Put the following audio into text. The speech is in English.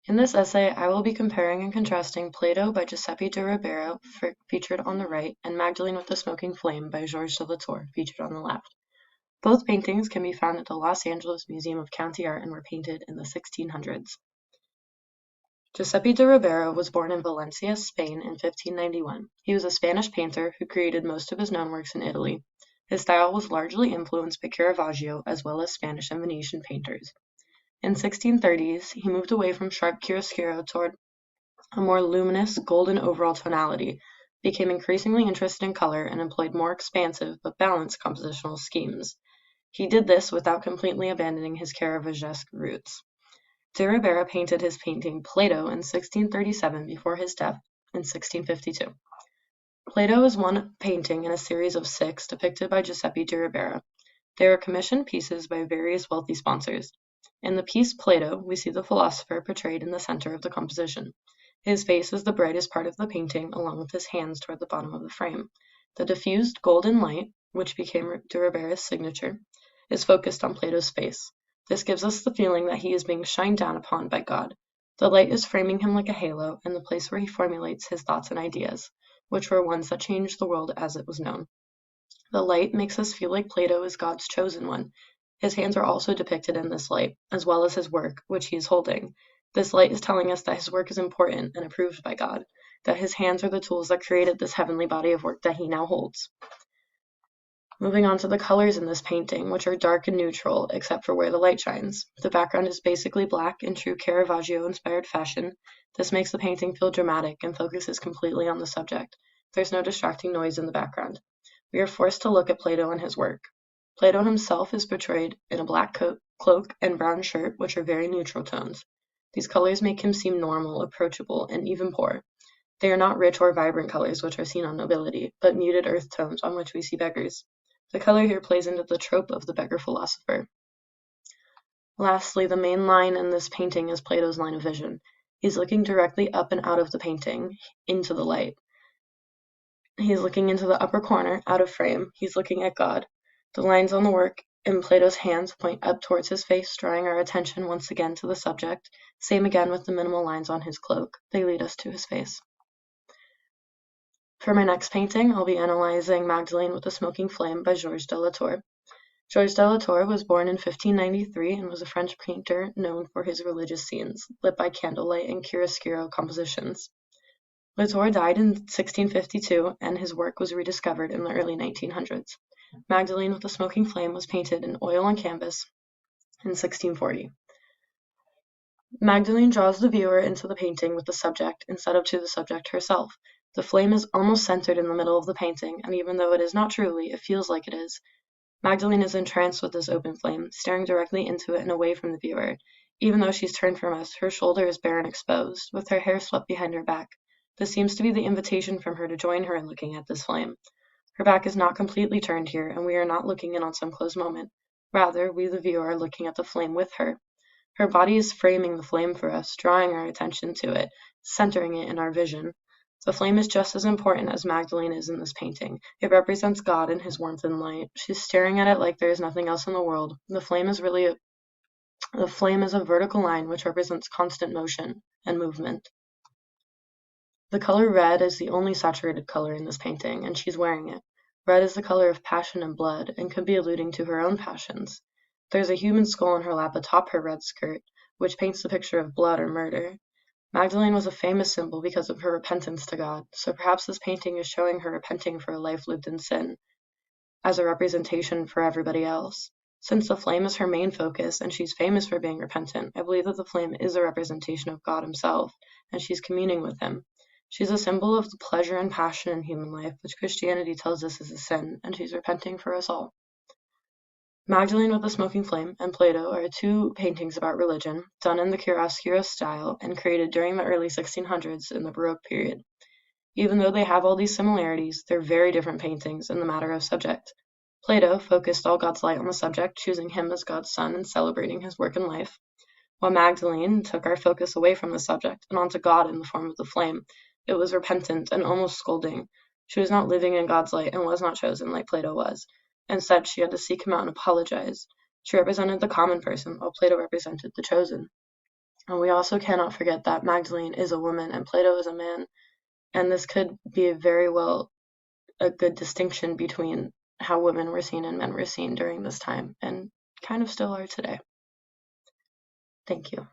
In this essay, I will be comparing and contrasting Plato by Jusepe de Ribera, featured on the right, and Magdalene with the Smoking Flame by Georges de Latour, featured on the left. Both paintings can be found at the Los Angeles Museum of County Art and were painted in the 1600s. Jusepe de Ribera was born in Valencia, Spain in 1591. He was a Spanish painter who created most of his known works in Italy. His style was largely influenced by Caravaggio as well as Spanish and Venetian painters. In 1630s, he moved away from sharp chiaroscuro toward a more luminous, golden overall tonality, became increasingly interested in color, and employed more expansive but balanced compositional schemes. He did this without completely abandoning his Caravaggesque roots. De Ribera painted his painting Plato in 1637 before his death in 1652. Plato is one painting in a series of 6 depicted by Jusepe de Ribera. They are commissioned pieces by various wealthy sponsors. In the piece Plato, we see the philosopher portrayed in the center of the composition. His face is the brightest part of the painting, along with his hands toward the bottom of the frame. The diffused golden light, which became de Ribera's signature, is focused on Plato's face. This gives us the feeling that he is being shined down upon by God. The light is framing him like a halo in the place where he formulates his thoughts and ideas, which were ones that changed the world as it was known. The light makes us feel like Plato is God's chosen one. His hands are also depicted in this light, as well as his work, which he is holding. This light is telling us that his work is important and approved by God, that his hands are the tools that created this heavenly body of work that he now holds. Moving on to the colors in this painting, which are dark and neutral, except for where the light shines. The background is basically black in true Caravaggio-inspired fashion. This makes the painting feel dramatic and focuses completely on the subject. There's no distracting noise in the background. We are forced to look at Plato and his work. Plato himself is portrayed in a black cloak and brown shirt, which are very neutral tones. These colors make him seem normal, approachable, and even poor. They are not rich or vibrant colors which are seen on nobility, but muted earth tones on which we see beggars. The color here plays into the trope of the beggar philosopher. Lastly, the main line in this painting is Plato's line of vision. He's looking directly up and out of the painting, into the light. He's looking into the upper corner, out of frame. He's looking at God. The lines on the work in Plato's hands point up towards his face, drawing our attention once again to the subject. Same again with the minimal lines on his cloak. They lead us to his face. For my next painting, I'll be analyzing Magdalene with the Smoking Flame by Georges de Latour. Georges de Latour was born in 1593 and was a French painter known for his religious scenes, lit by candlelight and chiaroscuro compositions. Latour died in 1652, and his work was rediscovered in the early 1900s. Magdalene with the Smoking Flame was painted in oil on canvas in 1640. Magdalene draws the viewer into the painting with the subject instead of to the subject herself. The flame is almost centered in the middle of the painting, and even though it is not truly, it feels like it is. Magdalene is entranced with this open flame, staring directly into it and away from the viewer. Even though she's turned from us, her shoulder is bare and exposed, with her hair swept behind her back. This seems to be the invitation from her to join her in looking at this flame. Her back is not completely turned here, and we are not looking in on some close moment. Rather, we the viewer are looking at the flame with her. Her body is framing the flame for us, drawing our attention to it, centering it in our vision. The flame is just as important as Magdalene is in this painting. It represents God in his warmth and light. She's staring at it like there is nothing else in the world. The flame is a vertical line which represents constant motion and movement. The color red is the only saturated color in this painting, and she's wearing it. Red is the color of passion and blood, and could be alluding to her own passions. There's a human skull in her lap atop her red skirt, which paints the picture of blood or murder. Magdalene was a famous symbol because of her repentance to God, so perhaps this painting is showing her repenting for a life lived in sin, as a representation for everybody else. Since the flame is her main focus, and she's famous for being repentant, I believe that the flame is a representation of God himself, and she's communing with him. She's a symbol of the pleasure and passion in human life, which Christianity tells us is a sin, and she's repenting for us all. Magdalene with the Smoking Flame and Plato are two paintings about religion, done in the chiaroscuro style and created during the early 1600s in the Baroque period. Even though they have all these similarities, they're very different paintings in the matter of subject. Plato focused all God's light on the subject, choosing him as God's son and celebrating his work and life, while Magdalene took our focus away from the subject and onto God in the form of the flame. It was repentant and almost scolding. She was not living in God's light and was not chosen like Plato was. Instead, she had to seek him out and apologize. She represented the common person, while Plato represented the chosen. And we also cannot forget that Magdalene is a woman and Plato is a man, and this could be very well a good distinction between how women were seen and men were seen during this time, and kind of still are today. Thank you.